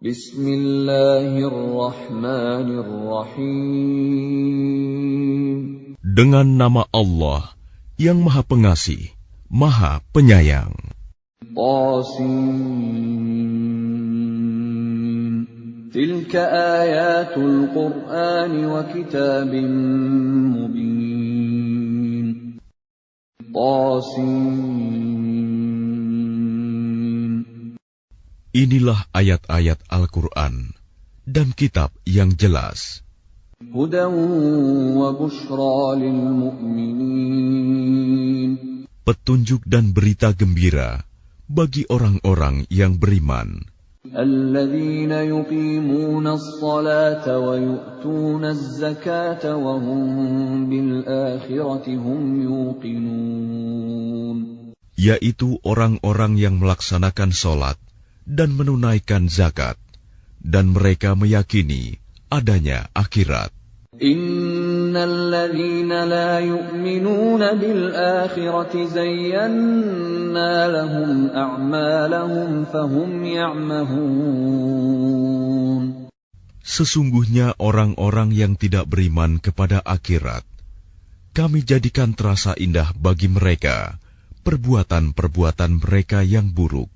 Bismillahirrahmanirrahim. Dengan nama Allah yang Maha Pengasih, Maha Penyayang. Tasin. Tilka ayatul Qur'an wa kitabim mubin. Tasin. Inilah ayat-ayat Al-Quran dan kitab yang jelas. Hudan wa bushra lil mu'minin. Petunjuk dan berita gembira bagi orang-orang yang beriman. Alladzina yuqimuna as-salata wa yu'tuna az-zakata wa hum bil akhirati hum yuqinun. Yaitu orang-orang yang melaksanakan sholat dan menunaikan zakat, dan mereka meyakini adanya akhirat. Innal ladzina la yu'minuna bil akhirati zayyana lahum a'malahum fahum ya'mahun. Sesungguhnya orang-orang yang tidak beriman kepada akhirat, kami jadikan terasa indah bagi mereka perbuatan-perbuatan mereka yang buruk,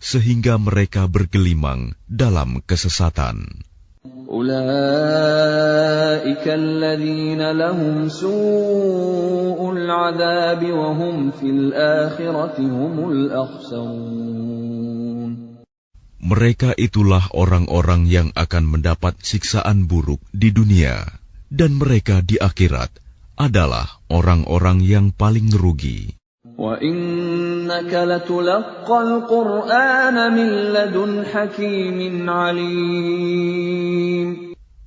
sehingga mereka bergelimang dalam kesesatan. Ulaika alladzina lahum su'ul 'adzabi wa hum fil akhirati humul akhsarun. Mereka itulah orang-orang yang akan mendapat siksaan buruk di dunia, dan mereka di akhirat adalah orang-orang yang paling rugi. Wa innaka latulaqqal Qur'ana min ladun hakimin 'alim.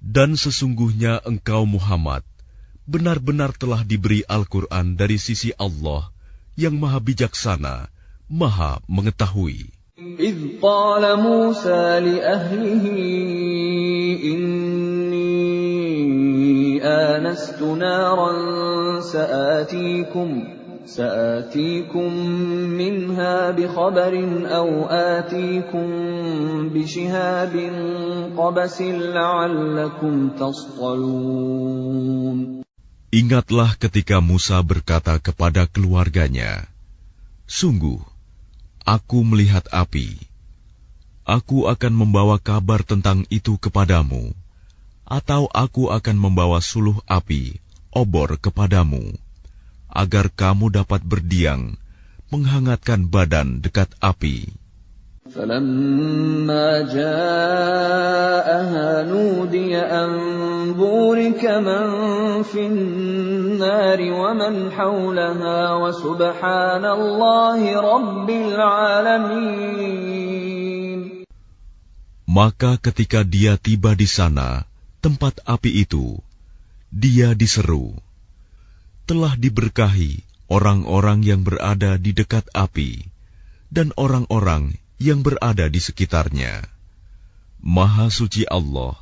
Dan sesungguhnya engkau Muhammad benar-benar telah diberi Al-Quran dari sisi Allah yang Maha Bijaksana, Maha Mengetahui. إذ قال موسى لأهله إني آنست نارا سآتيكم منها بخبر أو آتيكم بشهاب قبس لعلكم تصطلون. Ingatlah ketika Musa berkata kepada keluarganya, "Sungguh, aku melihat api. Aku akan membawa kabar tentang itu kepadamu, atau aku akan membawa suluh api, obor kepadamu, agar kamu dapat berdiam, menghangatkan badan dekat api." فَلَمَّا جَاءَهَا نُودِيَ أَن بُورِكَ مَن فِي النَّارِ وَمَنْ حَوْلَهَا وَسُبْحَانَ اللَّهِ رَبِّ الْعَالَمِينَ. Maka ketika dia tiba di sana, tempat api itu, dia diseru, "Telah diberkahi orang-orang yang berada di dekat api, dan orang-orang yang berada di sekitarnya. Maha suci Allah,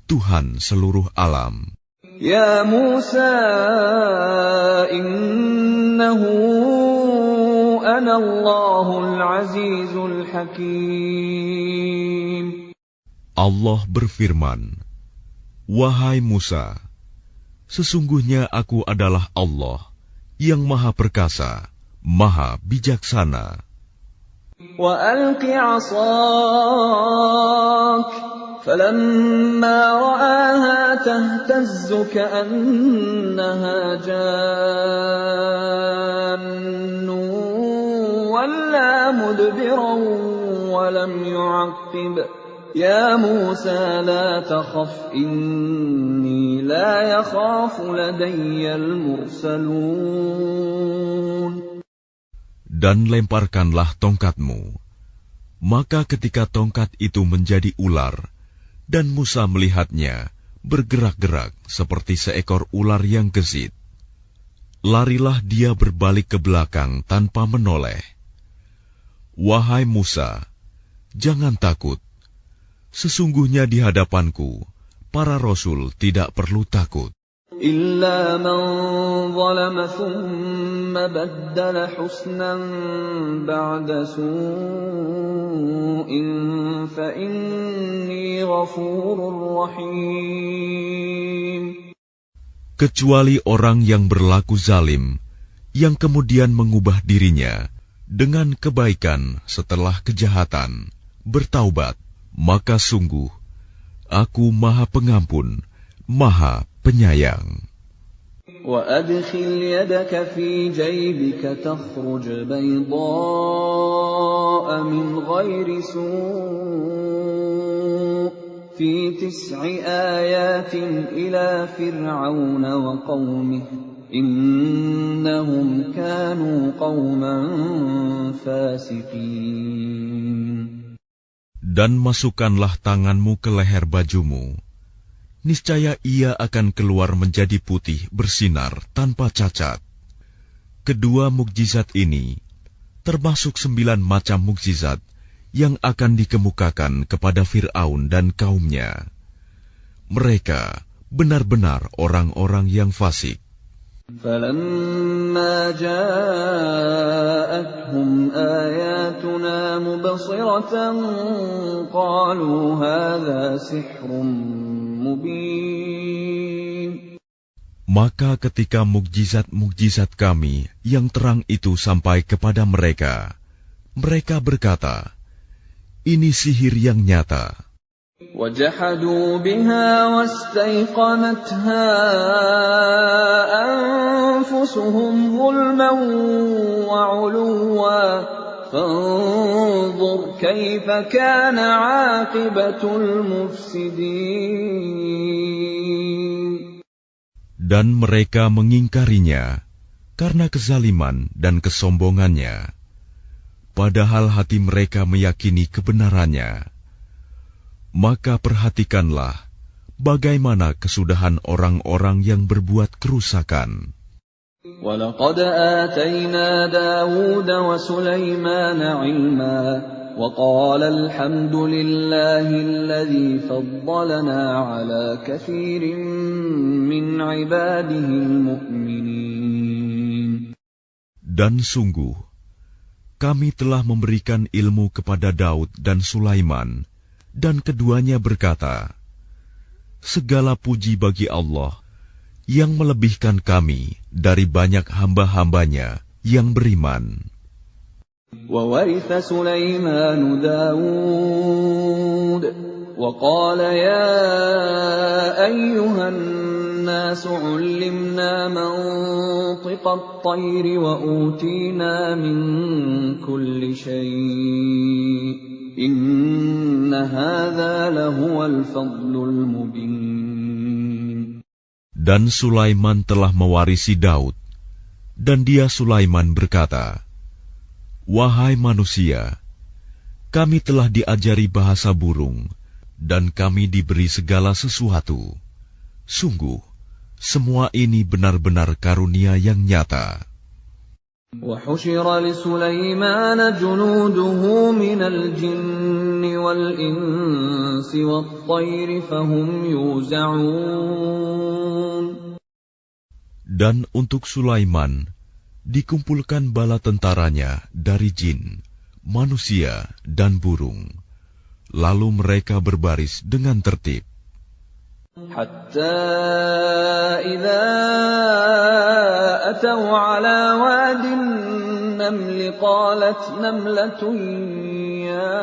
Tuhan seluruh alam." Ya Musa, innahu ana Allahul Azizul Hakim. Allah berfirman, "Wahai Musa, sesungguhnya aku adalah Allah yang Maha Perkasa, Maha Bijaksana." وَأَلْقِ عَصَاكَ فَلَمَّا رَآهَا تَهْتَزُّ كَأَنَّهَا جَانٌّ وَلَّىٰ مُدْبِرًا وَلَمْ يُعَقِّبْ يَا مُوسَىٰ لَا تَخَفْ إِنِّي لَا يَخَافُ لَدَيَّ الْمُرْسَلُونَ. Dan lemparkanlah tongkatmu. Maka ketika tongkat itu menjadi ular, dan Musa melihatnya bergerak-gerak seperti seekor ular yang gesit, larilah dia berbalik ke belakang tanpa menoleh. Wahai Musa, jangan takut. Sesungguhnya di hadapanku, para rasul tidak perlu takut. إلا من ظلم ثم بدل حسنا بعد سوء فإني غفور رحيم. Kecuali orang yang berlaku zalim, yang kemudian mengubah dirinya dengan kebaikan setelah kejahatan, bertaubat, maka sungguh Aku Maha Pengampun, Maha Penyayang. وَأَدْخِلْ يَدَكَ فِي جَيْبِكَ تَخْرُجْ بَيْضَاءَ مِنْ غَيْرِ سُوءٍ فِي 9 آيَاتٍ إِلَى فِرْعَوْنَ وَقَوْمِهِ إِنَّهُمْ كَانُوا قَوْمًا فَاسِقِينَ. Dan masukkanlah tanganmu ke leher bajumu. Niscaya ia akan keluar menjadi putih bersinar tanpa cacat. Kedua mukjizat ini termasuk 9 macam mukjizat yang akan dikemukakan kepada Fir'aun dan kaumnya. Mereka benar-benar orang-orang yang fasik. فَلَمَّا جَاءَتْهُمْ آيَاتُنَا مُبْصِرَةً قَالُوا هَذَا سِحْرٌ مُبِينٌ. Maka ketika mukjizat-mukjizat kami yang terang itu sampai kepada mereka, mereka berkata, ini sihir yang nyata. وَجَحَدُوا بِهَا وَاسْتَيْقَنَتْهَا أَنفُسُهُمْ ظُلْمًا وَعُلُوًّا فَانظُرْ كَيْفَ كَانَ عَاقِبَةُ الْمُفْسِدِينَ. Dan mereka mengingkarinya karena kezaliman dan kesombongannya, padahal hati mereka meyakini kebenarannya. Maka perhatikanlah bagaimana kesudahan orang-orang yang berbuat kerusakan. وَلَقَدْ آتَيْنَا دَاوُودَ وَسُلَيْمَانَ عِلْمًا وَقَالَ الْحَمْدُ لِلَّهِ الَّذِي فَضَّلَنَا عَلَى كَثِيرٍ مِّنْ عِبَادِهِ الْمُؤْمِنِينَ. Dan sungguh, kami telah memberikan ilmu kepada Daud dan Sulaiman, dan keduanya berkata, segala puji bagi Allah yang melebihkan kami dari banyak hamba-hambanya yang beriman. وَوَرِثَ سُلَيْمَانُ دَاوُودَ وَقَالَ يَا أَيُّهَا النَّاسُ عُلِّمْنَا مَنطِقَ الطَّيْرِ وَأُوتِينَا مِنْ كُلِّ شَيْءٍ إِنَّ هَذَا لَهُوَ الْفَضْلُ الْمُبِينُ. Dan Sulaiman telah mewarisi Daud, dan dia Sulaiman berkata, wahai manusia, kami telah diajari bahasa burung, dan kami diberi segala sesuatu. Sungguh, semua ini benar-benar karunia yang nyata. وَحُشِرَ لِسُلَيْمَانَ جُنُودُهُ مِنَ الْجِنِّ وَالْإِنسِ وَالطَّيْرِ فَهُمْ يُوزَعُونَ. Dan untuk Sulaiman dikumpulkan bala tentaranya dari jin, manusia, dan burung. Lalu mereka berbaris dengan tertib. حتى إذا أتوا على واد النمل قالت نملة يا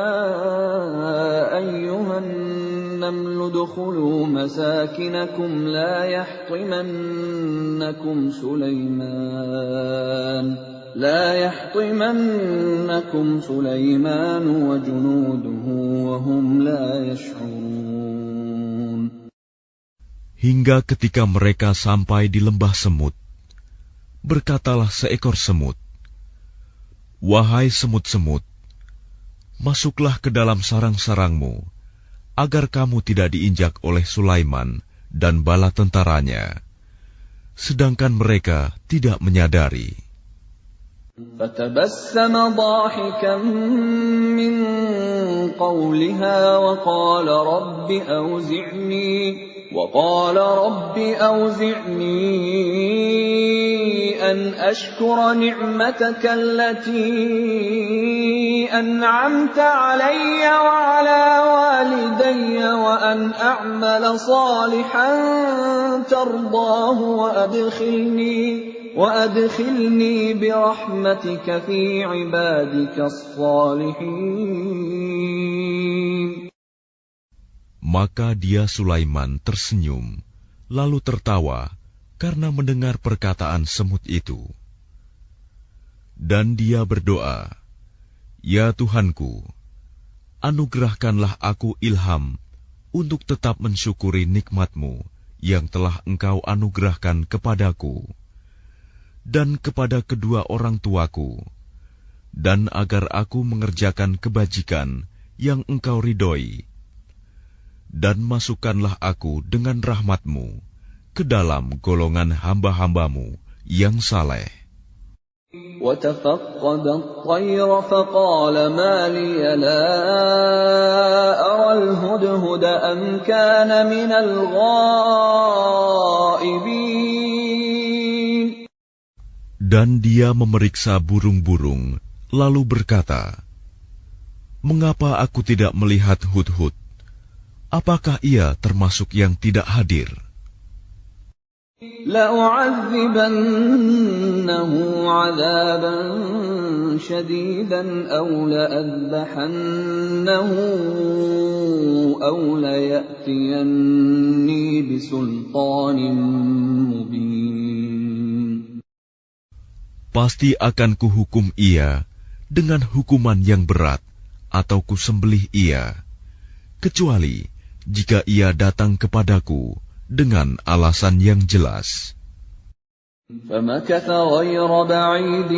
أيها النمل ادخلوا مساكنكم لا يحطمنكم سليمان وجنوده وهم لا يشعرون. Hingga ketika mereka sampai di lembah semut, berkatalah seekor semut, wahai semut-semut, masuklah ke dalam sarang-sarangmu, agar kamu tidak diinjak oleh Sulaiman dan bala tentaranya, sedangkan mereka tidak menyadari. فَتَبَسَّمَ ضَاحِكًا مِّن قَوْلِهَا وَقَالَ رَبِّ أَوْزِعْنِي وقال رب أوزعني أن أشكر نعمتك التي أنعمت علي وعلى والدي وأن أعمل صالحا ترضاه وأدخلني برحمتك في عبادك الصالحين. Maka dia Sulaiman tersenyum, lalu tertawa karena mendengar perkataan semut itu. Dan dia berdoa, "Ya Tuhanku, anugerahkanlah aku ilham untuk tetap mensyukuri nikmat-Mu yang telah Engkau anugerahkan kepadaku dan kepada kedua orang tuaku, dan agar aku mengerjakan kebajikan yang Engkau ridhoi. Dan masukkanlah aku dengan rahmat-Mu ke dalam golongan hamba-hamba-Mu yang saleh." وَتَفَقَّدَ الطَّيْرَ فَقَالَ مَا لِيَ لَا أَرَى الْهُدْهُدَ أَمْ كَانَ مِنَ الْغَائِبِينَ. Dan dia memeriksa burung-burung, lalu berkata, "Mengapa aku tidak melihat hudhud? Apakah ia termasuk yang tidak hadir?" لَأُعَذِّبَنَّهُ عَذَابًا شَدِيدًا أَوْ لَأَذْبَحَنَّهُ أَوْ لَيَأْتِيَنِّي بِسُلْطَانٍ مُبِينٍ. Pasti akan kuhukum ia dengan hukuman yang berat, atau kusembelih ia, kecuali jika ia datang kepadaku dengan alasan yang jelas. فَمَكَثَ غَيْرَ بَعِيدٍ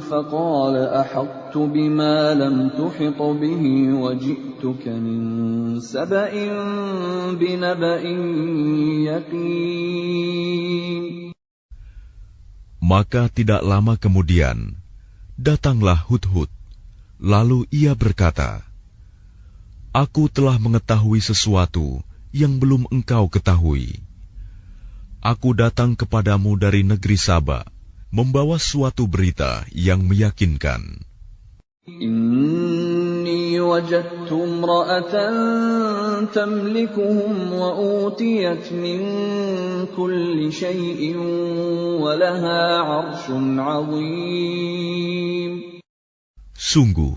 فَقَالَ أَحَطتُ بِمَا لَمْ تُحِطْ بِهِ وَجِئْتُكَ مِنْ سَبَإٍ بِنَبَإٍ يَقِينٍ. Maka tidak lama kemudian datanglah Hudhud, lalu ia berkata, "Aku telah mengetahui sesuatu yang belum engkau ketahui. Aku datang kepadamu dari negeri Saba, membawa suatu berita yang meyakinkan. Inni wajadtu imra'atan tamlikuhum wa utiyat min kulli shay'in wa laha 'arshun 'azim." Sungguh,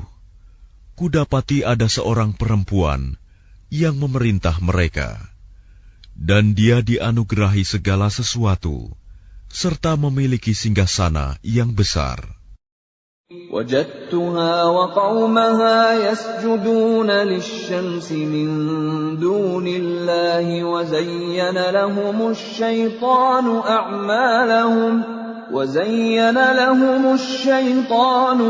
kudapati ada seorang perempuan yang memerintah mereka, dan dia dianugerahi segala sesuatu, serta memiliki singgasana yang besar. وجدتها وقومها يسجدون للشمس من دون الله وزين لهم الشيطان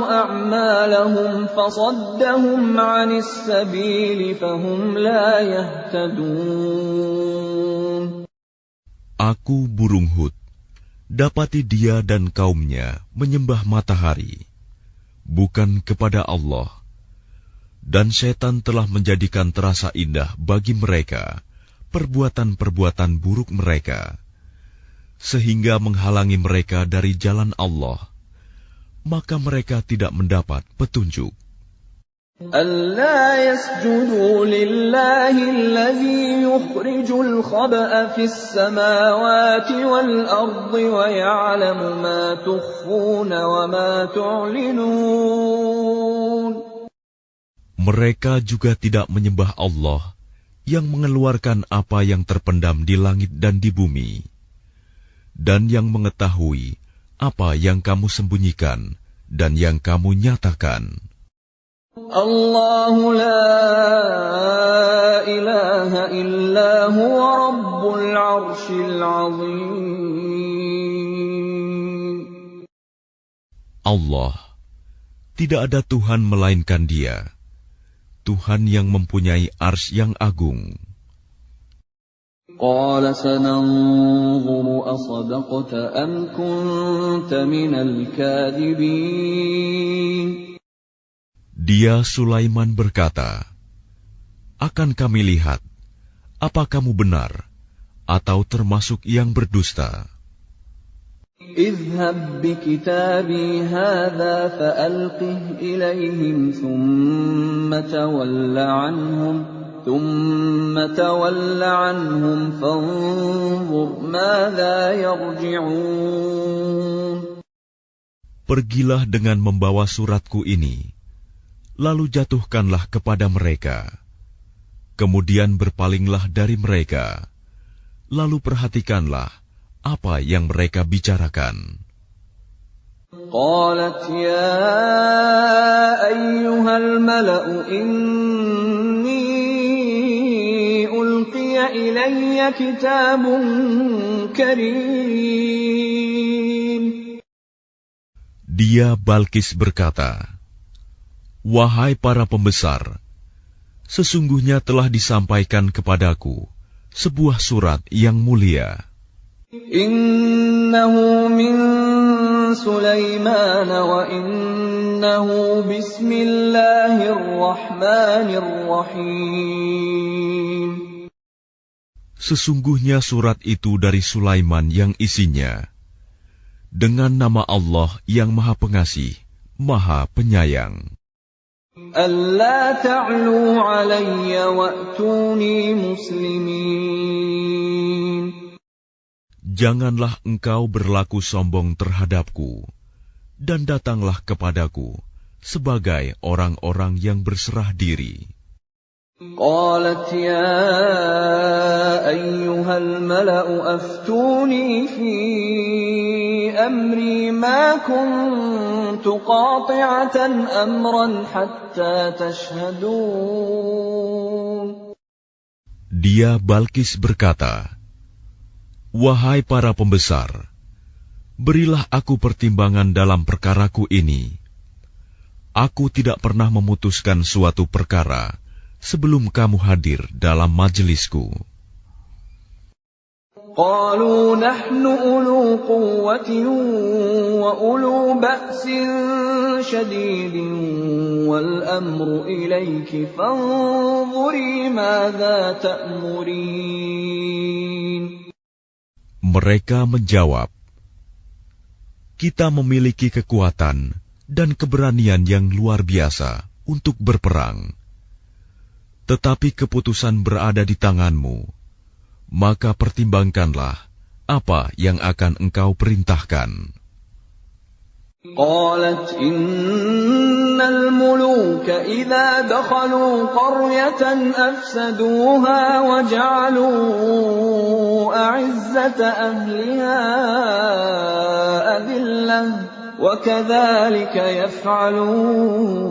أعمالهم فصدهم عن السبيل فهم لا يهتدون. Aku burung Hud, dapati dia dan kaumnya menyembah matahari, bukan kepada Allah, dan setan telah menjadikan terasa indah bagi mereka perbuatan-perbuatan buruk mereka, sehingga menghalangi mereka dari jalan Allah, maka mereka tidak mendapat petunjuk. أَلَّا يَسْجُدُوا لِلَّهِ الَّذِي يُخْرِجُ الْخَبْءَ فِي السَّمَاوَاتِ وَالْأَرْضِ وَيَعْلَمُ مَا تُخْفُونَ وَمَا تُعْلِنُونَ. Mereka juga tidak menyembah Allah yang mengeluarkan apa yang terpendam di langit dan di bumi, dan yang mengetahui apa yang kamu sembunyikan dan yang kamu nyatakan. Allahu la ilaha illa huwa rabbul arshil azim. Allah, tidak ada Tuhan melainkan Dia, Tuhan yang mempunyai arsy yang agung. Qala sananzuru asadaqta am kunta minal kadhibin. Dia Sulaiman berkata, "Akan kami lihat, Apa kamu benar atau termasuk yang berdusta? اذهب بكتابي هذا فألقه إليهم ثم تول عنهم فانظر ماذا يرجعون. Pergilah dengan membawa suratku ini, lalu jatuhkanlah kepada mereka. Kemudian berpalinglah dari mereka, lalu perhatikanlah apa yang mereka bicarakan. قالت يا أيها الملأ إني ألقي إلي كتاب كريم. Dia Balkis berkata, "Wahai para pembesar, sesungguhnya telah disampaikan kepadaku sebuah surat yang mulia. Innahu min Sulaiman wa innahu bismillahirrahmanirrahim." Sesungguhnya surat itu dari Sulaiman yang isinya, dengan nama Allah yang Maha Pengasih, Maha Penyayang. Alla ta'lu 'alayya wa'tuni muslimin. Janganlah engkau berlaku sombong terhadapku, dan datanglah kepadaku sebagai orang-orang yang berserah diri. Qalat ya ayyuhal mala'u aftuni fi amri ma kuntu qati'atan amran hatta tashhadun. Dia Balkis berkata, "Wahai para pembesar, berilah aku pertimbangan dalam perkaraku ini. Aku tidak pernah memutuskan suatu perkara sebelum kamu hadir dalam majelisku." Qalu nahnu ulu quwwatin wa ulu ba'sin shadidin wal amru ilayki fanzuri madza ta'murin. Mereka menjawab, "Kita memiliki kekuatan dan keberanian yang luar biasa untuk berperang. Tetapi keputusan berada di tanganmu, maka pertimbangkanlah apa yang akan engkau perintahkan." Qalat innal muluka idza dakhalu qaryatan afsaduha wa ja'alu a'izzata ahliha adillah wa kadzalika yaf'alun.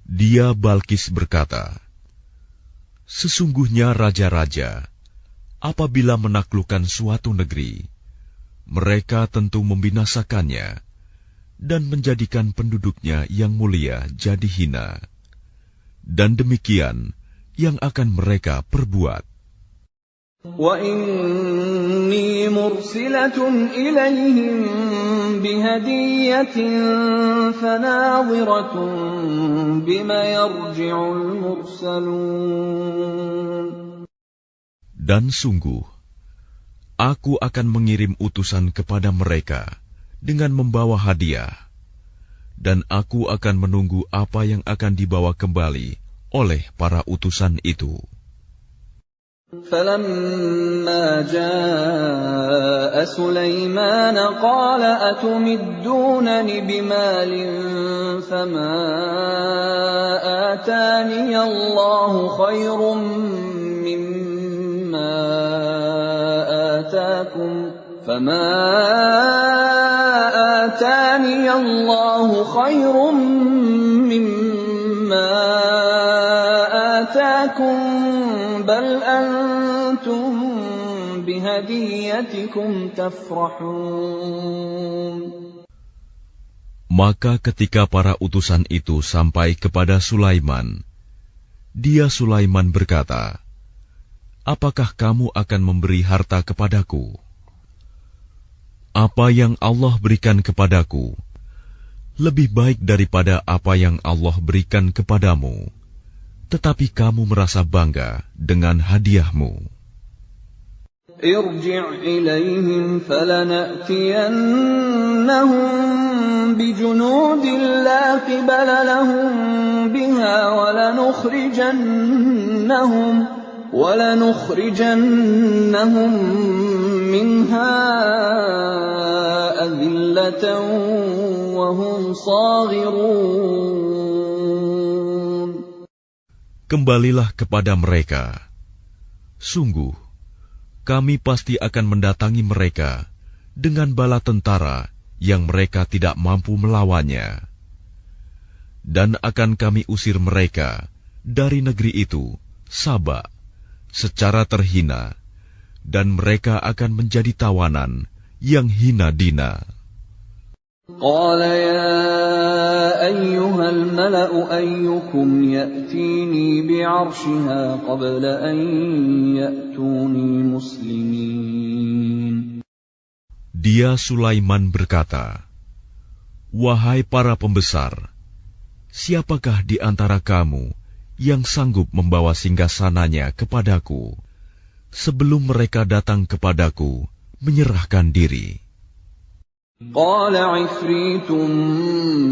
Dia Balkis berkata, "Sesungguhnya raja-raja, apabila menaklukkan suatu negeri, mereka tentu membinasakannya dan menjadikan penduduknya yang mulia jadi hina. Dan demikian yang akan mereka perbuat." Wa inni mursilatun ilayhim bihadiyatin fanadhiratun bima yarji'ul mursalun. Dan sungguh, aku akan mengirim utusan kepada mereka dengan membawa hadiah, dan aku akan menunggu apa yang akan dibawa kembali oleh para utusan itu. فَلَمَّا جَاءَ سُلَيْمَانَ قَالَ أَتُمِدُّونَنِ بِمَالٍ فَمَا آتَانِيَ اللَّهُ خَيْرٌ مِّمَّا آتَاكُمْ بَلْ أَنْتُمْ بِهَدِيَّتِكُمْ تَفْرَحُونَ. Maka ketika para utusan itu sampai kepada Sulaiman, Sulaiman berkata, "Apakah kamu akan memberi harta kepadaku? Apa yang Allah berikan tetapi kamu merasa bangga dengan hadiahmu. Irji' ilaihim falana'tiyannahum bijunudin la qibala lahum biha ولنخرجنهم منها أذلة وهم صاغرون. Kembalilah kepada mereka. Sungguh, kami pasti akan mendatangi mereka dengan bala tentara yang mereka tidak mampu melawannya. Dan akan kami usir mereka dari negeri itu, Saba, secara terhina, dan mereka akan menjadi tawanan yang hina dina. Qala ya ayyuhal mala'u ayyukum ya'tini bi'arshiha qabla an ya'tuni muslimin. Dia Sulaiman berkata, "Wahai para pembesar, siapakah di antara kamu yang sanggup membawa singgasananya kepadaku, sebelum mereka datang kepadaku menyerahkan diri?" Qala 'ifritun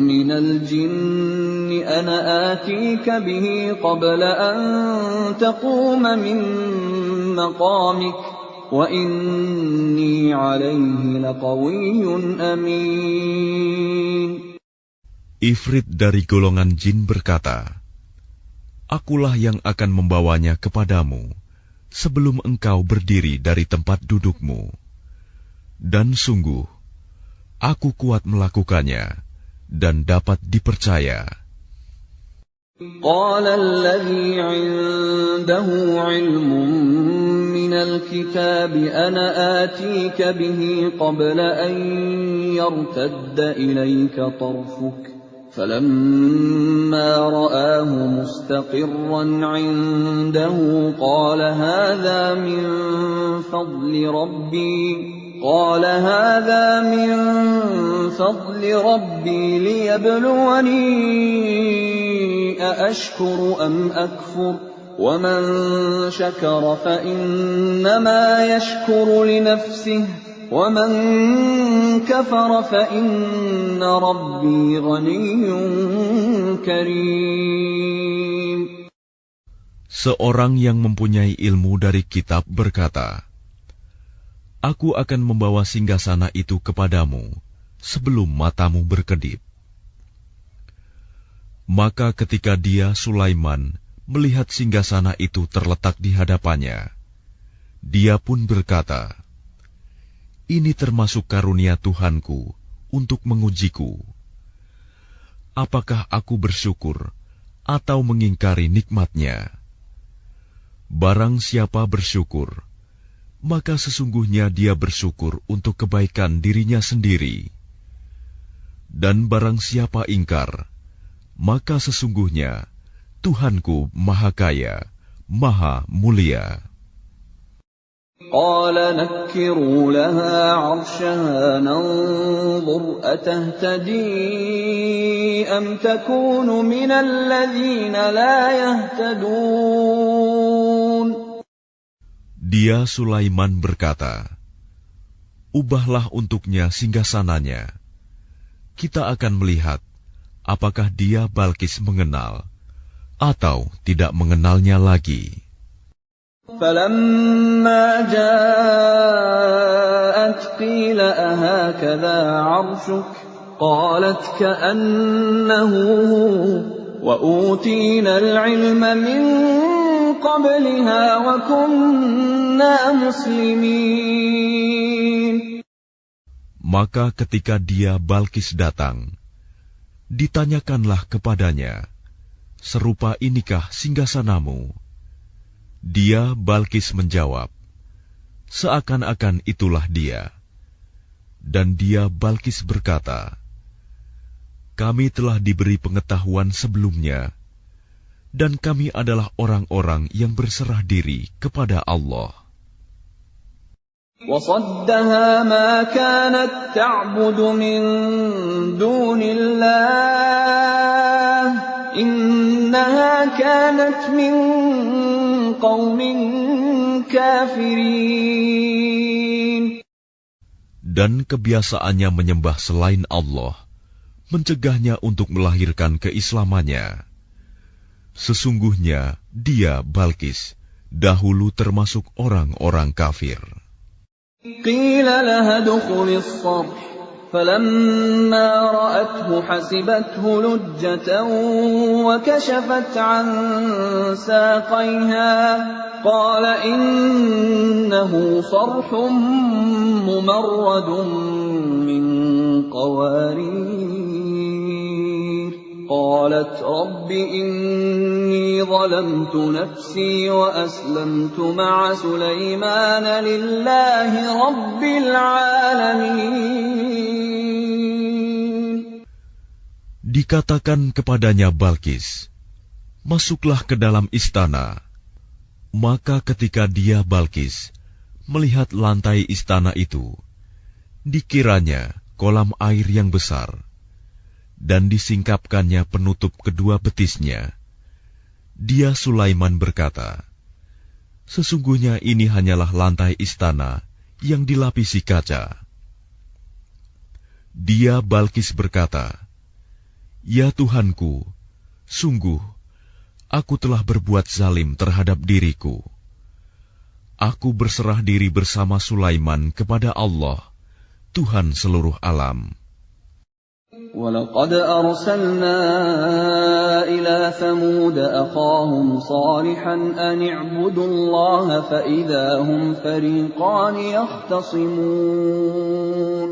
minal jinni ana atika bihi qabla an taquma min maqamik wa inni 'alayhi laqawiyyun amin. Ifrit dari golongan jin berkata, "Akulah yang akan membawanya kepadamu sebelum engkau berdiri dari tempat dudukmu. Dan sungguh, aku kuat melakukannya dan dapat dipercaya." Qala alladhi 'indahu 'ilmun minal kitabi ana atika bihi qabla an yartadda ilayka tarfuk. فَلَمَّا رَآهُ مُسْتَقِرًّا عِندَهُ قَالَ هَذَا مِنْ فَضْلِ رَبِّي لِيَبْلُوَنِي أَأَشْكُرُ أَمْ أَكْفُرُ وَمَنْ شَكَرَ فَإِنَّمَا يَشْكُرُ لِنَفْسِهِ وَمَنْ كَفَرَ فَإِنَّ رَبِّي غَنِيٌّ كَرِيمٌ. Seorang yang mempunyai ilmu dari kitab berkata, "Aku akan membawa singgasana itu kepadamu sebelum matamu berkedip." Maka ketika dia, Sulaiman, melihat singgasana itu terletak di hadapannya, dia pun berkata, "Ini termasuk karunia Tuhanku untuk mengujiku. Apakah aku bersyukur atau mengingkari nikmat-Nya? Barang siapa bersyukur, maka sesungguhnya dia bersyukur untuk kebaikan dirinya sendiri. Dan barang siapa ingkar, maka sesungguhnya Tuhanku Maha Kaya, Maha Mulia." قال نكروا لها عرشها ننظر أتهتدي أم تكون من الذين لا يهتدون. Dia Sulaiman berkata, "Ubahlah untuknya singgasananya. Kita akan melihat apakah dia Balkis mengenal atau tidak mengenalnya lagi." فَلَمَّا جَاءَتْ قِيلَ أَهَكَذَا عَرْشُكِ قَالَتْ كَأَنَّهُ هُوَ وَأُوتِينَا الْعِلْمَ مِنْ قَبْلِهَا وَكُنَّا مُسْلِمِينَ. Maka ketika dia Balkis datang, ditanyakanlah kepadanya, "Serupa inikah singgasanamu?" Dia Balkis menjawab, "Seakan-akan itulah dia." Dan dia Balkis berkata, "Kami telah diberi pengetahuan sebelumnya, dan kami adalah orang-orang yang berserah diri kepada Allah." وَصَدَّهَا مَا كَانَتْ تَعْبُدُ مِن دُونِ اللَّهِ إنها كانت من قوم كافرين. Dan kebiasaannya menyembah selain Allah mencegahnya untuk melahirkan keislamannya. Sesungguhnya dia, Balkis, dahulu termasuk orang-orang kafir. قيل لها ادخل الصرح فلما رأته حسبته لجة وكشفت عن ساقيها قال إنه صرح ممرد من قوارير قالت رب إني ظلمت نفسي وأسلمت مع سليمان لله رب العالمين. Dikatakan kepadanya Balkis, masuklah ke dalam istana. Maka ketika dia, Balkis, melihat lantai istana itu, dikiranya kolam air yang besar, dan disingkapkannya penutup kedua betisnya. Dia, Sulaiman, berkata, sesungguhnya ini hanyalah lantai istana yang dilapisi kaca. Dia, Balkis, berkata, ya Tuhanku, sungguh, aku telah berbuat zalim terhadap diriku. Aku berserah diri bersama Sulaiman kepada Allah, Tuhan seluruh alam. وَلَقَدْ أَرْسَلْنَا إِلَى ثَمُودَ أَخَاهُمْ صَالِحًا أَنِ اعْبُدُوا اللَّهَ فَإِذَا هُمْ فَرِيقَانِ يَخْتَصِمُونَ.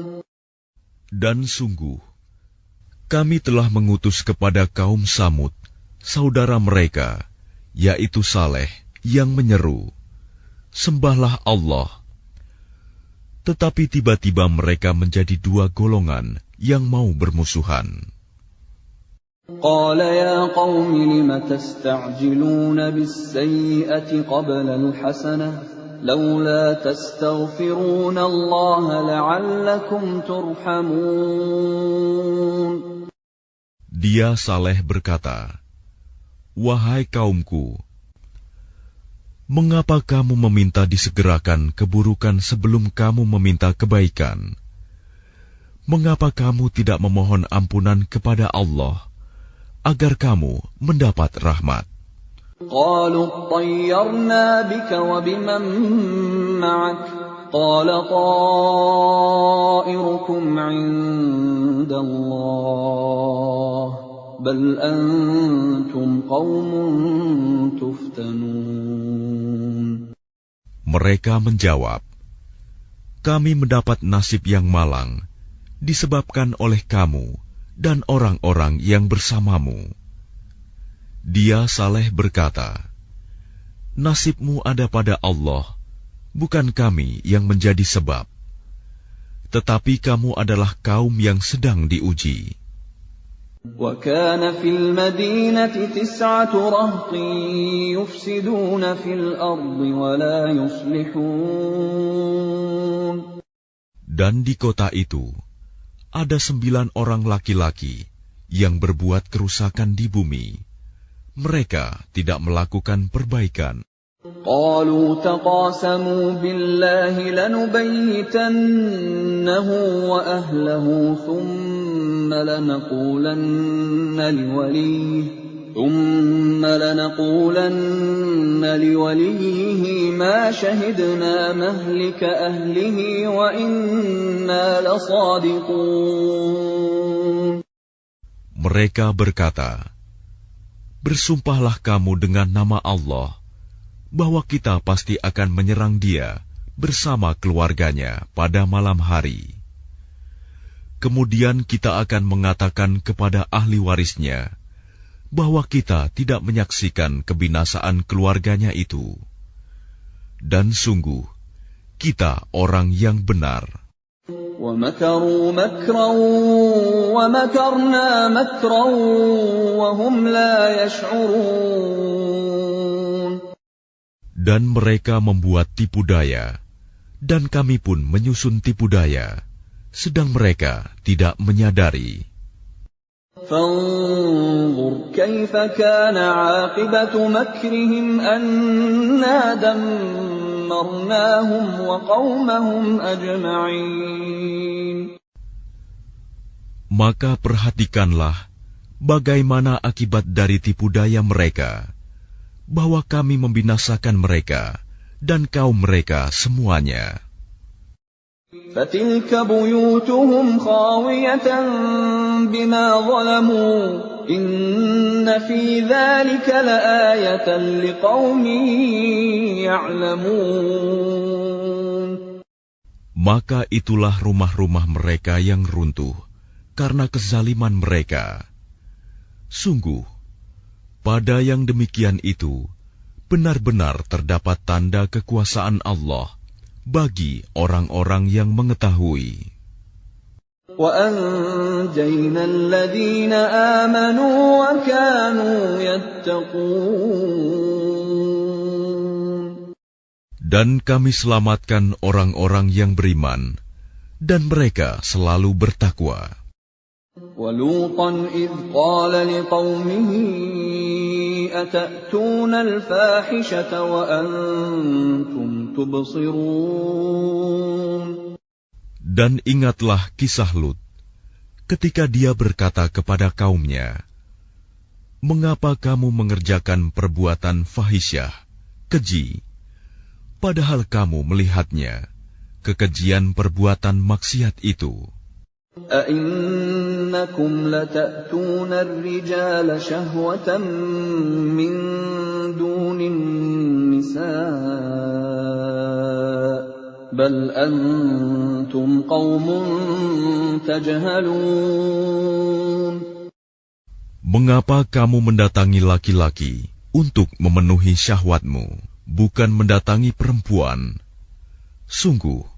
Dan sungguh, kami telah mengutus kepada kaum Samud, saudara mereka, yaitu Saleh, yang menyeru, sembahlah Allah. Tetapi tiba-tiba mereka menjadi dua golongan yang mau bermusuhan. قال يا قوم لم تستعجلون بالسيئة قبل الحسنة لولا تستغفرون الله لعلكم ترحمون. Dia, Saleh, berkata, wahai kaumku, mengapa kamu meminta disegerakan keburukan sebelum kamu meminta kebaikan? Mengapa kamu tidak memohon ampunan kepada Allah agar kamu mendapat rahmat? قالوا اطيرنا بك وبمن معك قال طائركم عند الله بل أنتم قوم تفتنون. Mereka menjawab, kami mendapat nasib yang malang disebabkan oleh kamu dan orang-orang yang bersamamu. Dia, Saleh, berkata, nasibmu ada pada Allah, bukan kami yang menjadi sebab. Tetapi kamu adalah kaum yang sedang diuji. وَكَانَ فِي الْمَدِينَةِ 9 رَهْطٍ يُفْسِدُونَ فِي الْأَرْضِ وَلَا يُصْلِحُونَ. Dan di kota itu ada 9 orang laki-laki yang berbuat kerusakan di bumi. Mereka tidak melakukan perbaikan. قالوا تقاسموا بالله لنبيتنه وأهله ثم لنقولن لوليه ما شهدنا مهلك أهله وإنا لصادقون. Mereka berkata, bersumpahlah kamu dengan nama Allah bahwa kita pasti akan menyerang dia bersama keluarganya pada malam hari. Kemudian kita akan mengatakan kepada ahli warisnya bahwa kita tidak menyaksikan kebinasaan keluarganya itu. Dan sungguh, kita orang yang benar. وَمَكَرُوا مَكْرًا وَمَكَرْنَا مَكْرًا وَهُمْ لَا يَشْعُرُونَ. Dan mereka membuat tipu daya, dan kami pun menyusun tipu daya, sedang mereka tidak menyadari. فانظر كيف كان عاقبة مكرهم أنا دمرناهم وقومهم أجمعين. Maka perhatikanlah bagaimana akibat dari tipu daya mereka, bahwa kami membinasakan mereka dan kaum mereka semuanya. فَتِلْكَ بُيُوتُهُمْ خَاوِيَةً بِمَا ظَلَمُوا إِنَّ فِي ذَلِكَ لَآيَةً لِقَوْمٍ يَعْلَمُونَ. Maka itulah rumah-rumah mereka yang runtuh karena kezaliman mereka. Sungguh, pada yang demikian itu, benar-benar terdapat tanda kekuasaan Allah bagi orang-orang yang mengetahui. وَأَنْجَيْنَا الَّذِينَ آمَنُوا وَكَانُوا يَتَّقُونَ. Dan kami selamatkan orang-orang yang beriman, dan mereka selalu bertakwa. وَلُوطًا إِذْ قَالَ لِقَوْمِهِ أَتَأْتُونَ الْفَاحِشَةَ وَأَنْتُمْ تُبْصِرُونَ. Dan ingatlah kisah Lut, ketika dia berkata kepada kaumnya, "Mengapa kamu mengerjakan perbuatan fahisyah, keji, padahal kamu melihatnya, kekejian perbuatan maksiat itu? أَإِنَّكُمْ لَتَأْتُونَ الرِّجَالَ شَهْوَةً مِّن دُونِ النِّسَاءِ بَلْ أَنْتُمْ قَوْمٌ تَجْهَلُونَ. Mengapa kamu mendatangi laki-laki untuk memenuhi syahwatmu, bukan mendatangi perempuan? Sungguh,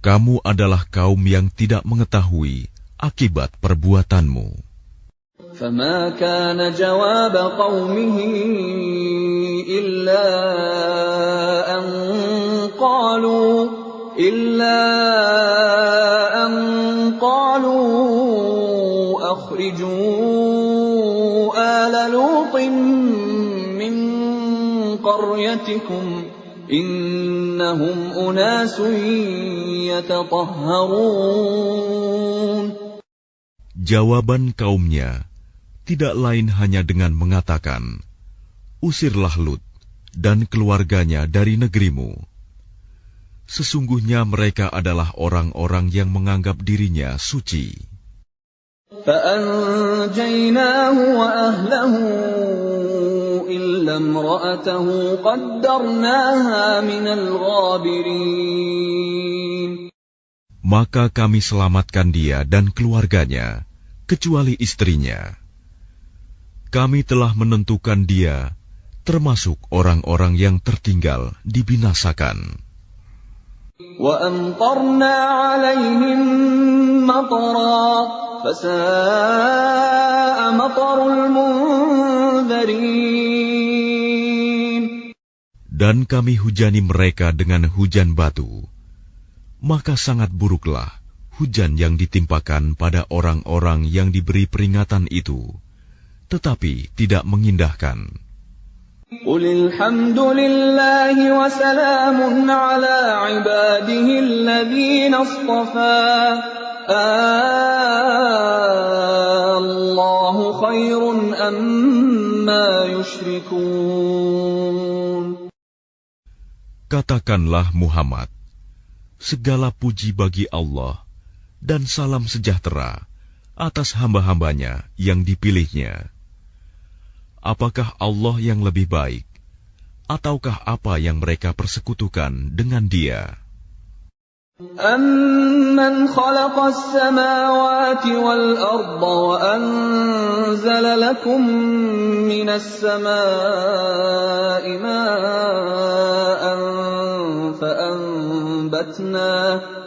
kamu adalah kaum yang tidak mengetahui akibat perbuatanmu." فَمَا كَانَ جَوَابَ قَوْمِهِ إِلَّا أَنْ قَالُوا أَخْرِجُوا آلَ لُوطٍ مِّن قَرْيَتِكُمْ إِنَّهُمْ أُنَاسٌ يَتَطَهَّرُونَ. Jawaban kaumnya tidak lain hanya dengan mengatakan, "Usirlah Lut dan keluarganya dari negerimu. Sesungguhnya mereka adalah orang-orang yang menganggap dirinya suci." فَأَنْجَيْنَاهُ وَأَهْلَهُ إِلَّا امْرَأَتَهُ قَدَّرْنَاهَا مِنَ الْغَابِرِينَ. Maka kami selamatkan dia dan keluarganya, kecuali istrinya. Kami telah menentukan dia termasuk orang-orang yang tertinggal dibinasakan. وَأَمْطَرْنَا عَلَيْهِمْ مَطَرًا فَسَاءَ مَطَرُ الْمُنذَرِينَ. Dan kami hujani mereka dengan hujan batu, maka sangat buruklah hujan yang ditimpakan pada orang-orang yang diberi peringatan itu, tetapi tidak mengindahkan. قُلِ الْحَمْدُ لِلَّهِ وَسَلَامٌ عَلَى عِبَادِهِ الَّذِينَ اصْطَفَى اللَّهُ خَيْرٌ أَمَّا يُشْرِكُونَ. Katakanlah Muhammad, segala puji bagi Allah dan salam sejahtera atas hamba-hambanya yang dipilihnya. Apakah Allah yang lebih baik, ataukah apa yang mereka persekutukan dengan Dia? أَمَّنْ خَلَقَ السَّمَاوَاتِ وَالْأَرْضَ وَأَنزَلَ لَكُم مِّنَ السَّمَاءِ مَاءً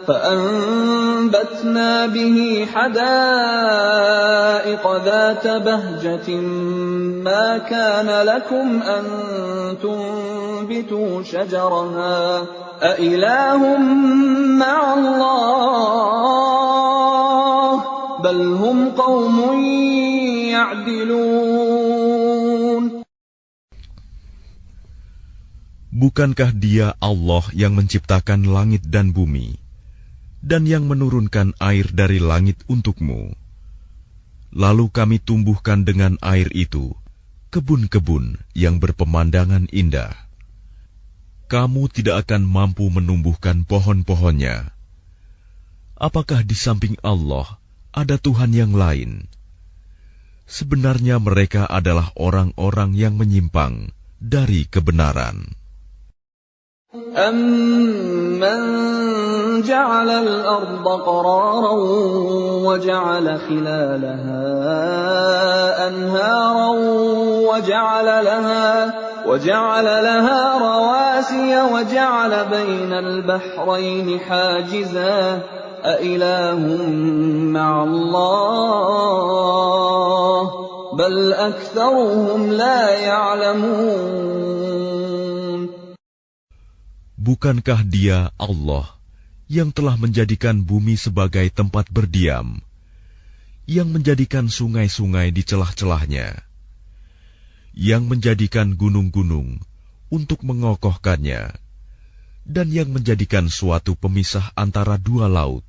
فَأَنبَتْنَا بِهِ حَدَائِقَ ذَاتَ بَهْجَةٍ مَّا كَانَ لَكُمْ أَن تُنبِتُوا شَجَرَهَا أَإِلَٰهٌ مَّعَ اللَّهِ بَلْ هُمْ قَوْمٌ يعدلون Bukankah Dia Allah yang menciptakan langit dan bumi, dan yang menurunkan air dari langit untukmu? Lalu kami tumbuhkan dengan air itu kebun-kebun yang berpemandangan indah. Kamu tidak akan mampu menumbuhkan pohon-pohonnya. Apakah di samping Allah ada Tuhan yang lain? Sebenarnya mereka adalah orang-orang yang menyimpang dari kebenaran. أَمَّنْ جَعَلَ الْأَرْضَ قَرَارًا وَجَعَلَ خِلَالَهَا أَنْهَارًا وَجَعَلَ لَهَا رَوَاسِيَ وَجَعَلَ بَيْنَ الْبَحْرَيْنِ حَاجِزًا أَإِلَٰهٌ مَّعَ اللَّهِ بَلْ أَكْثَرُهُمْ لَا يَعْلَمُونَ Bukankah Dia Allah yang telah menjadikan bumi sebagai tempat berdiam, yang menjadikan sungai-sungai di celah-celahnya, yang menjadikan gunung-gunung untuk mengokohkannya, dan yang menjadikan suatu pemisah antara dua laut?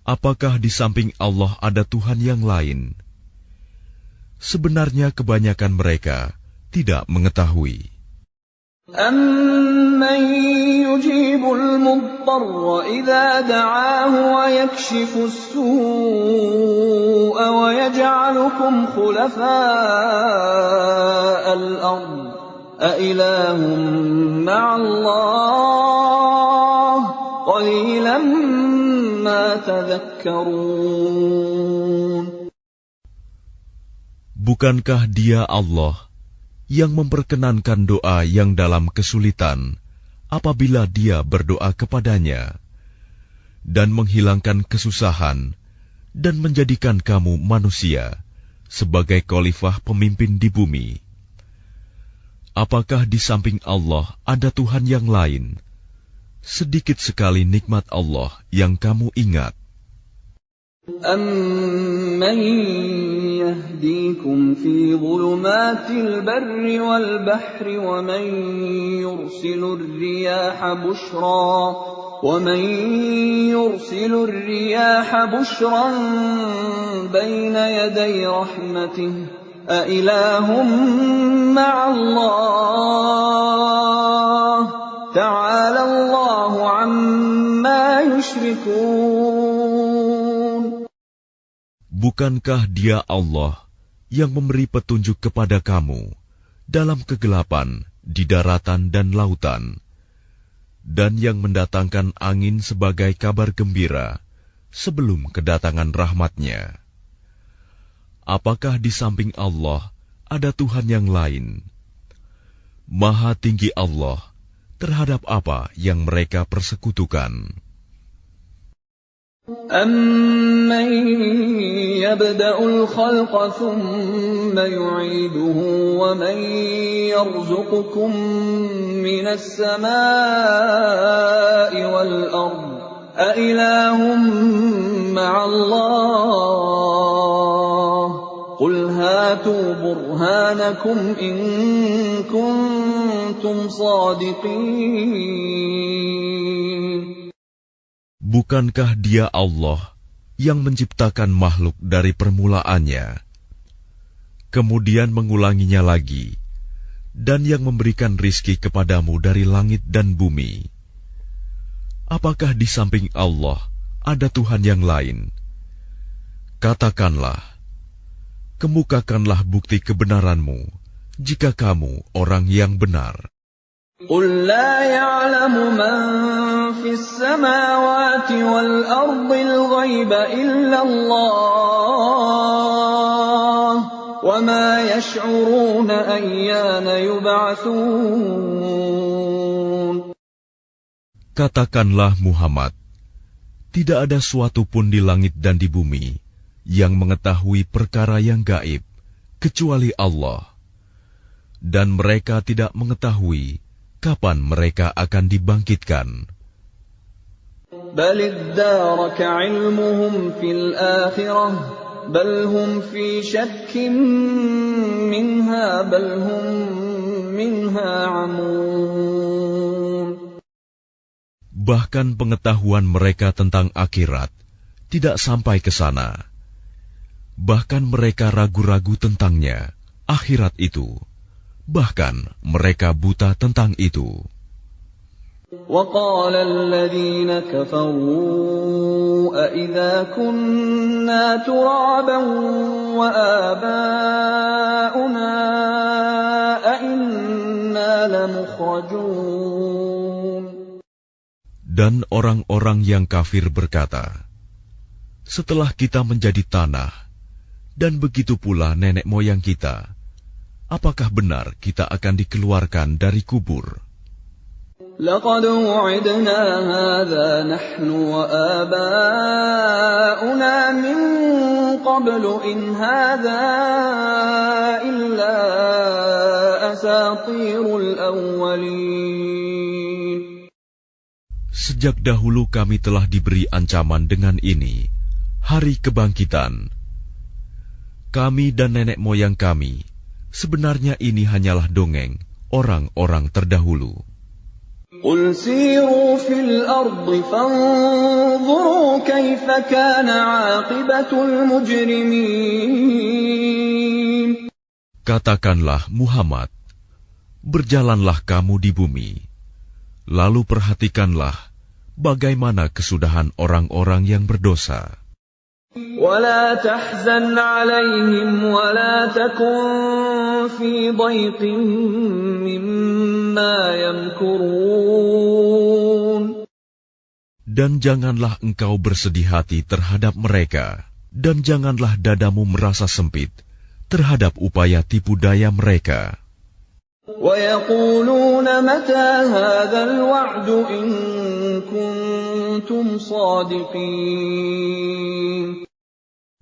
Apakah di samping Allah ada Tuhan yang lain? Sebenarnya kebanyakan mereka tidak mengetahui. أَمَّن يُجِيبُ الْمُضْطَرَّ إِذَا دَعَاهُ وَيَكْشِفُ السُّوءَ وَيَجْعَلُكُمْ خُلَفَاءَ الْأَرْضِ أَإِلَٰهٌ مَّعَ اللَّهِ قَلِيلًا مَّا تَذَكَّرُونَ Bukankah Dia Allah yang memperkenankan doa yang dalam kesulitan apabila Dia berdoa kepadanya, dan menghilangkan kesusahan, dan menjadikan kamu manusia sebagai khalifah pemimpin di bumi? Apakah di samping Allah ada Tuhan yang lain? Sedikit sekali nikmat Allah yang kamu ingat. أَمَّن يَهْدِيكُمْ فِي ظُلُمَاتِ الْبَرِّ وَالْبَحْرِ وَمَن يُرْسِلُ الرِّيَاحَ بُشْرًا بَيْنَ يَدَيْ رَحْمَتِهِ أَإِلَٰهٌ مَّعَ اللَّهِ تَعَالَى اللَّهُ عَمَّا يُشْرِكُونَ Bukankah Dia Allah yang memberi petunjuk kepada kamu dalam kegelapan di daratan dan lautan, dan yang mendatangkan angin sebagai kabar gembira sebelum kedatangan rahmat-Nya? Apakah di samping Allah ada Tuhan yang lain? Maha tinggi Allah terhadap apa yang mereka persekutukan. أَمَّن يَبْدَأُ الْخَلْقَ ثُمَّ يُعِيدُهُ وَمَن يَرْزُقُكُم مِّنَ السَّمَاءِ وَالْأَرْضِ أَإِلَٰهٌ مَّعَ اللَّهِ قُلْ هَاتُوا بُرْهَانَكُمْ إِن كُنتُمْ صَادِقِينَ Bukankah Dia Allah yang menciptakan makhluk dari permulaannya, kemudian mengulanginya lagi, dan yang memberikan rizki kepadamu dari langit dan bumi? Apakah di samping Allah ada Tuhan yang lain? Katakanlah, kemukakanlah bukti kebenaranmu jika kamu orang yang benar. قُل لَّا يَعْلَمُ مَن فِي السَّمَاوَاتِ وَالْأَرْضِ الْغَيْبَ إِلَّا اللَّهُ وَمَا يَشْعُرُونَ أَيَّانَ يُبْعَثُونَ Katakanlah Muhammad, tidak ada suatu pun di langit dan di bumi yang mengetahui perkara yang gaib kecuali Allah, dan mereka tidak mengetahui kapan mereka akan dibangkitkan. بَلِ ادَّارَكَ عِلْمُهُمْ فِي الْآخِرَةِ بل هم في شك منها بل هم منها عمون. Bahkan pengetahuan mereka tentang akhirat tidak sampai ke sana. Bahkan mereka ragu-ragu tentangnya, akhirat itu. Bahkan mereka buta tentang itu. وقال الذين كفروا أإذا كنا ترابا وآباؤنا أإنا لمخرجون. Dan orang-orang yang kafir berkata, setelah kita menjadi tanah, dan begitu pula nenek moyang kita, apakah benar kita akan dikeluarkan dari kubur? لقد وعدنا هذا نحن وآباؤنا من قبل إن هذا إلا أساطير الأولين. Sejak dahulu kami telah diberi ancaman dengan ini, hari kebangkitan. Kami dan nenek moyang kami, sebenarnya ini hanyalah dongeng orang-orang terdahulu. قل سيروا في الأرض فانظروا كيف كان عاقبة المجرمين. Katakanlah Muhammad, berjalanlah kamu di bumi, lalu perhatikanlah bagaimana kesudahan orang-orang yang berdosa. ولا تحزن عليهم ولا تكن في ضيق مما يمكرون. Dan janganlah engkau bersedih hati terhadap mereka, dan janganlah dadamu merasa sempit terhadap upaya tipu daya mereka. ويقولون متى هذا الوعد إن كنتم صادقين.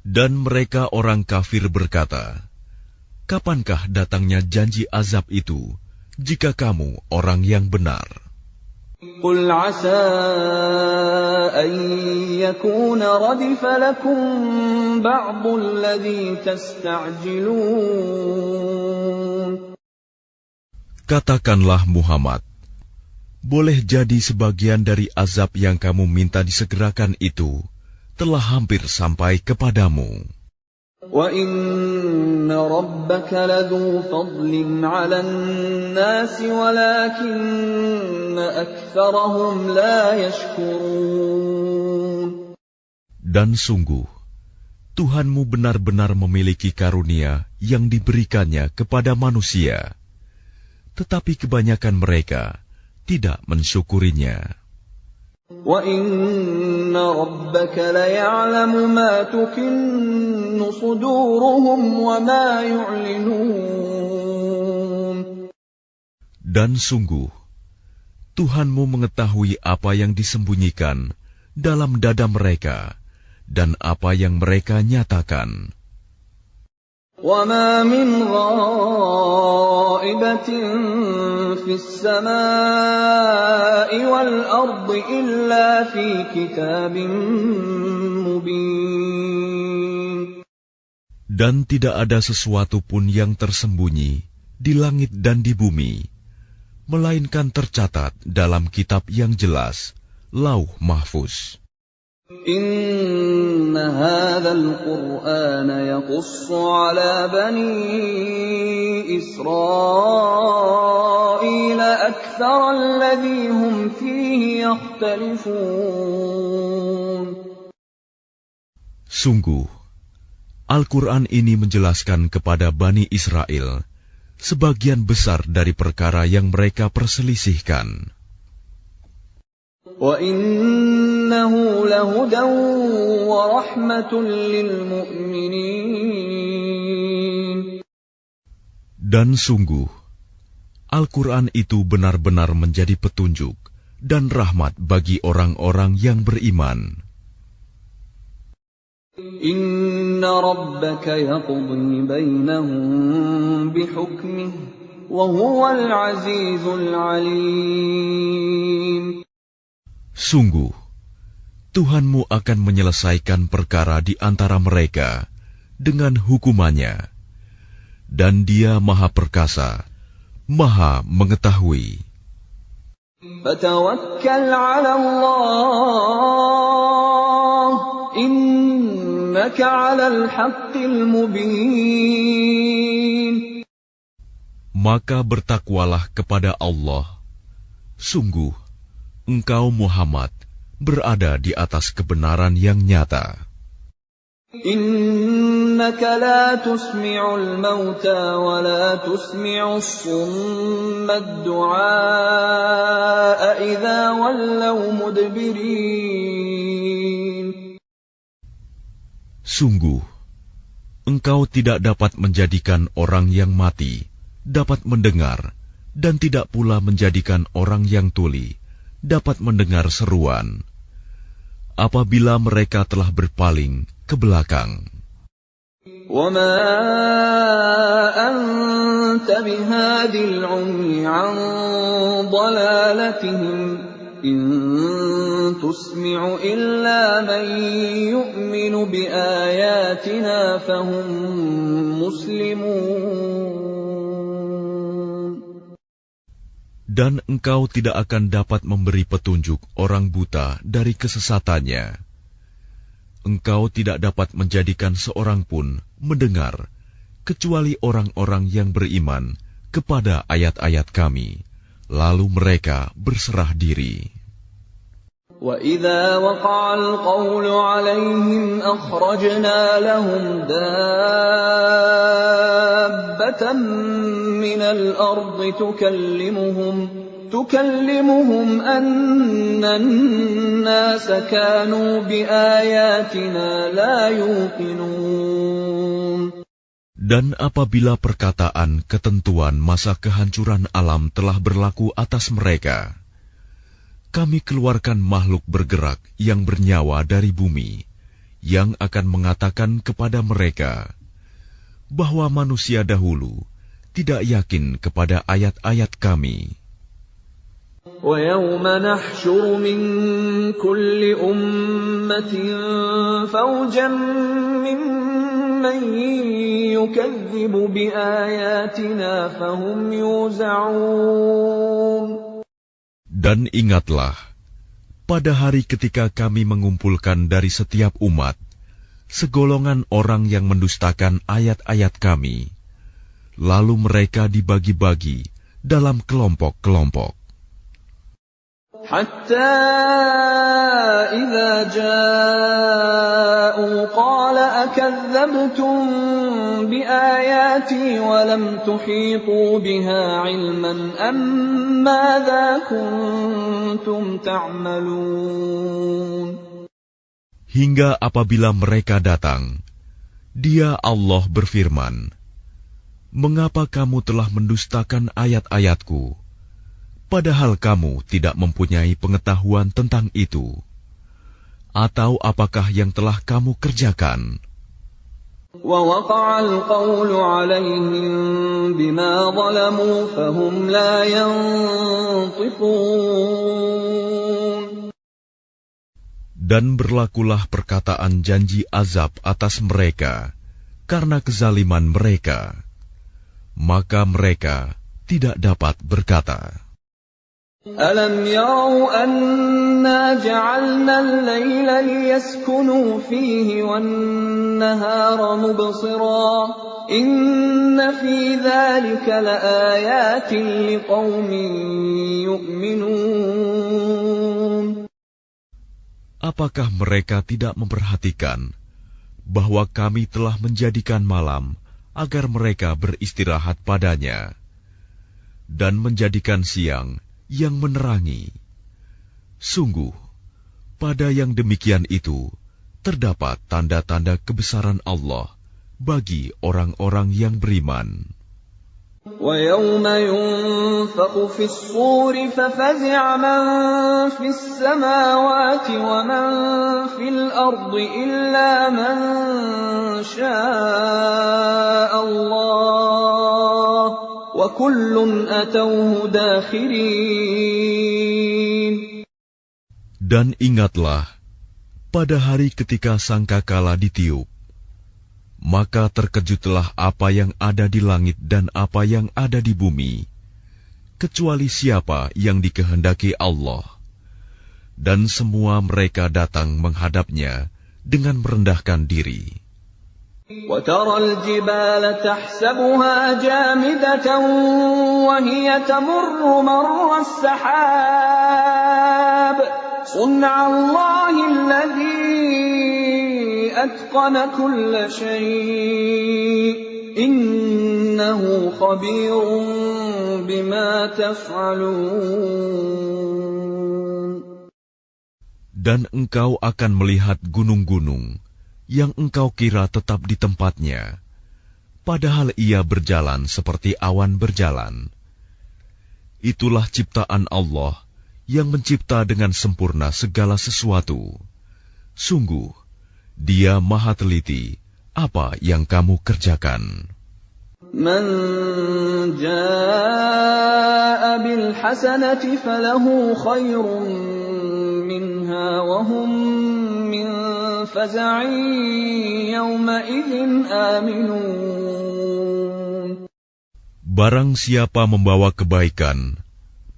Dan mereka orang kafir berkata, kapankah datangnya janji azab itu, jika kamu orang yang benar? قل عسى أن يكون ردف لكم بعض الذي تستعجلون. Katakanlah Muhammad, boleh jadi sebagian dari azab yang kamu minta disegerakan itu telah hampir sampai kepadamu. وَإِنَّ رَبَّكَ لَذُو فَضْلٍ عَلَى النَّاسِ وَلَكِنَّ أَكْثَرَهُمْ لَا يَشْكُرُونَ. Dan sungguh, Tuhanmu benar-benar memiliki karunia yang diberikannya kepada manusia, tetapi kebanyakan mereka tidak mensyukurinya. وَإِنَّ رَبَّكَ لَيَعْلَمُ مَا تُكِنُّ صُدُورُهُمْ وَمَا يُعْلِنُونَ. Dan sungguh, Tuhanmu mengetahui apa yang disembunyikan dalam dada mereka dan apa yang mereka nyatakan. وَمَا مِنْ غَائِبَةٍ فِي السَّمَاءِ وَالْأَرْضِ إِلَّا فِي كِتَابٍ مُبِينٍ. Dan tidak ada sesuatu pun yang tersembunyi di langit dan di bumi, melainkan tercatat dalam kitab yang jelas, Lauh Mahfuz. إِنَّ هَذَا الْقُرْآنَ يَقُصُّ عَلَى بَنِي إِسْرَائِيلَ أَكْثَرَ الَّذِي هُمْ فِيهِ يَخْتَلِفُونَ. Sungguh, Al-Quran ini menjelaskan kepada Bani Israel sebagian besar dari perkara yang mereka perselisihkan. وَإِنَّهُ لَهُدًى وَرَحْمَةٌ لِّلْمُؤْمِنِينَ. Dan sungguh, Al-Quran itu benar-benar menjadi petunjuk dan rahmat bagi orang-orang yang beriman. Inna rabbaka yaqdi bainahum bihukmih wa huwal azizul alim. Sungguh, Tuhanmu akan menyelesaikan perkara di antara mereka dengan hukumannya. Dan Dia Maha Perkasa, Maha Mengetahui. Fatawakkal 'ala Allah, innaka 'alal haqqil mubin. Maka bertakwalah kepada Allah. Sungguh, engkau Muhammad berada di atas kebenaran yang nyata. Innaka la tusmi'ul mauta wa la tusmi'us summa ad-du'a idza wallaw mudbirin. Sungguh, engkau tidak dapat menjadikan orang yang mati dapat mendengar, dan tidak pula menjadikan orang yang tuli dapat mendengar seruan apabila mereka telah berpaling ke belakang. وَمَا أَنْتَ بِهَادِ الْعُمْيِ عَنْ ضَلَالَتِهِمْ إِنْ تُسْمِعُ إِلَّا مَنْ يُؤْمِنُ بِآيَاتِنَا فَهُمْ مُسْلِمُونَ. Dan engkau tidak akan dapat memberi petunjuk orang buta dari kesesatannya. Engkau tidak dapat menjadikan seorang pun mendengar, kecuali orang-orang yang beriman kepada ayat-ayat Kami, lalu mereka berserah diri. وَإِذَا وَقَعَ الْقَوْلُ عَلَيْهِمْ أَخْرَجْنَا لَهُمْ دَابَّةً مِّنَ الْأَرْضِ تُكَلِّمُهُمْ أَنَّ النَّاسَ كَانُوا بِآيَاتِنَا لَا يُوقِنُونَ. Dan apabila perkataan ketentuan masa kehancuran alam telah berlaku atas mereka, Kami keluarkan makhluk bergerak yang bernyawa dari bumi, yang akan mengatakan kepada mereka bahwa manusia dahulu tidak yakin kepada ayat-ayat Kami. وَيَوْمَ نَحْشُرُ مِنْ كُلِّ أُمَّةٍ فَوْجًا مِّمَّنْ يُكَذِّبُ بِآيَاتِنَا فَهُمْ يُوزَعُونَ. Dan ingatlah, pada hari ketika Kami mengumpulkan dari setiap umat segolongan orang yang mendustakan ayat-ayat Kami, lalu mereka dibagi-bagi dalam kelompok-kelompok. حتى إذا جاءوا قال أكذبتم بآياتي ولم تحيطوا بها علما أم ماذا كنتم تعملون. Hingga apabila mereka datang, Dia Allah berfirman, "Mengapa kamu telah mendustakan ayat-ayatku? Padahal kamu tidak mempunyai pengetahuan tentang itu. Atau apakah yang telah kamu kerjakan?" وَوَقَعَ الْقَوْلُ عَلَيْهِمْ بِمَا ظَلَمُوا فَهُمْ لَا يَنطِقُونَ. Dan berlakulah perkataan janji azab atas mereka karena kezaliman mereka, maka mereka tidak dapat berkata. أَلَمْ يَرَوْا أَنَّا جَعَلْنَا اللَّيْلَ لِيَسْكُنُوا فِيهِ وَالنَّهَارَ مُبْصِرًا إِنَّ فِي ذَلِكَ لَآيَاتٍ لِقَوْمٍ يُؤْمِنُونَ. Apakah mereka tidak memperhatikan bahwa Kami telah menjadikan malam agar mereka beristirahat padanya, dan menjadikan siang yang menerangi? Sungguh, pada yang demikian itu terdapat tanda-tanda kebesaran Allah bagi orang-orang yang beriman. وَيَوْمَ يُنفَخُ فِي الصُّورِ فَفَزِعَ مَن فِي السَّمَاوَاتِ وَمَن فِي الْأَرْضِ إِلَّا مَن شَاءَ اللَّهُ وَكُلٌّ أَتَوْهُ دَاخِرِينَ. Dan ingatlah pada hari ketika sangkakala ditiup, maka terkejutlah apa yang ada di langit dan apa yang ada di bumi, kecuali siapa yang dikehendaki Allah. Dan semua mereka datang menghadapnya dengan merendahkan diri. وَتَرَى الْجِبَالَ تَحْسَبُهَا جَامِدَةً وَهِيَ تَمُرُّ مَرَّ السَّحَابِ صُنْعَ اللَّهِ الَّذِي أَتْقَنَ كُلَّ شَيْءٍ إِنَّهُ خَبِيرٌ بِمَا تَفْعَلُونَ. Dan engkau akan melihat gunung-gunung yang engkau kira tetap di tempatnya, padahal ia berjalan seperti awan berjalan. Itulah ciptaan Allah yang mencipta dengan sempurna segala sesuatu. Sungguh, Dia Maha Teliti apa yang kamu kerjakan. Man jaa'a bil hasanati falahu khairun minha wa hum min faza'in yawma idzin aminun. Barang siapa membawa kebaikan,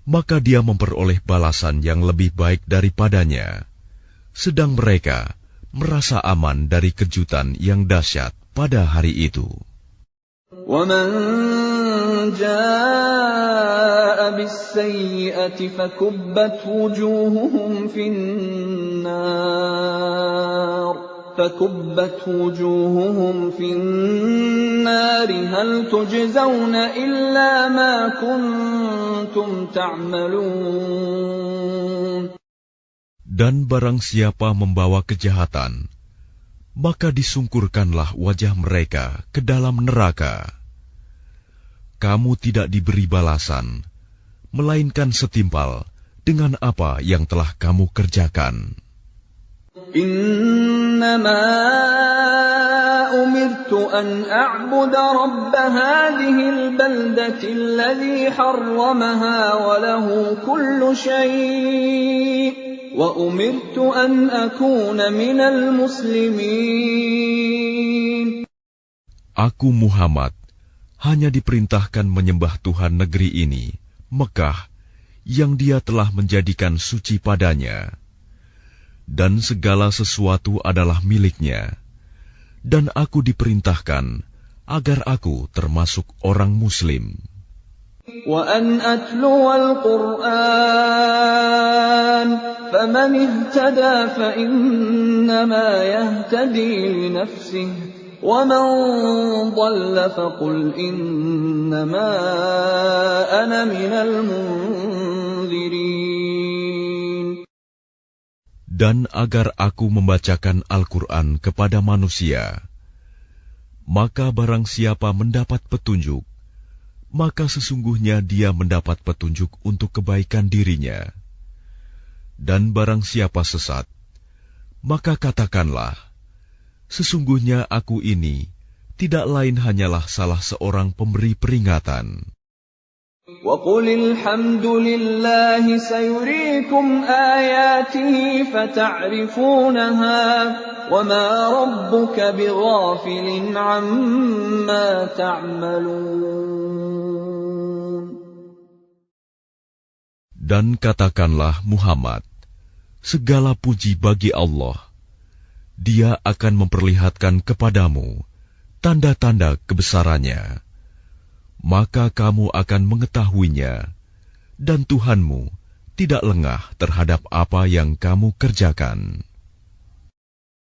maka dia memperoleh balasan yang lebih baik daripadanya, sedang mereka merasa aman dari kejutan yang dahsyat pada hari itu. وَمَنْ جَاءَ بِالسَّيِّئَةِ فَكُبَّتْ وُجُوهُهُمْ فِي النَّارِ هَلْ تُجْزَوْنَ إِلَّا مَا كُنْتُمْ تَعْمَلُونَ. Dan barang siapa membawa kejahatan, maka disungkurkanlah wajah mereka ke dalam neraka. Kamu tidak diberi balasan, melainkan setimpal dengan apa yang telah kamu kerjakan. Innama umirtu an a'buda rabb hadhihi al-baldati alladhi harramaha wa lahu kullu shay'. Wa umirtu an akuna minal muslimin. Aku Muhammad hanya diperintahkan menyembah Tuhan negeri ini, Mekah, yang Dia telah menjadikan suci padanya. Dan segala sesuatu adalah miliknya. Dan aku diperintahkan agar aku termasuk orang Muslim. وَأَنْ أَتْلُوَ الْقُرْآنَ فَمَنِ اهْتَدَى فَإِنَّمَا يَهْتَدِي لِنَفْسِهِ وَمَنْ ضَلَّ فَقُلْ إِنَّمَا أَنَا مِنَ الْمُنْذِرِينَ. Dan agar aku membacakan Al-Quran kepada manusia, maka barang siapa mendapat petunjuk, maka sesungguhnya dia mendapat petunjuk untuk kebaikan dirinya. Dan barang siapa sesat, maka katakanlah, sesungguhnya aku ini tidak lain hanyalah salah seorang pemberi peringatan. وَقُلِ الْحَمْدُ لِلَّهِ سَيُرِيكُمْ آيَاتِهِ فَتَعْرِفُونَهَا وَمَا رَبُّكَ بِغَافِلٍ عَمَّا تَعْمَلُونَ. Dan katakanlah Muhammad, segala puji bagi Allah. Dia akan memperlihatkan kepadamu tanda-tanda kebesarannya. Maka kamu akan mengetahuinya, dan Tuhanmu tidak lengah terhadap apa yang kamu kerjakan.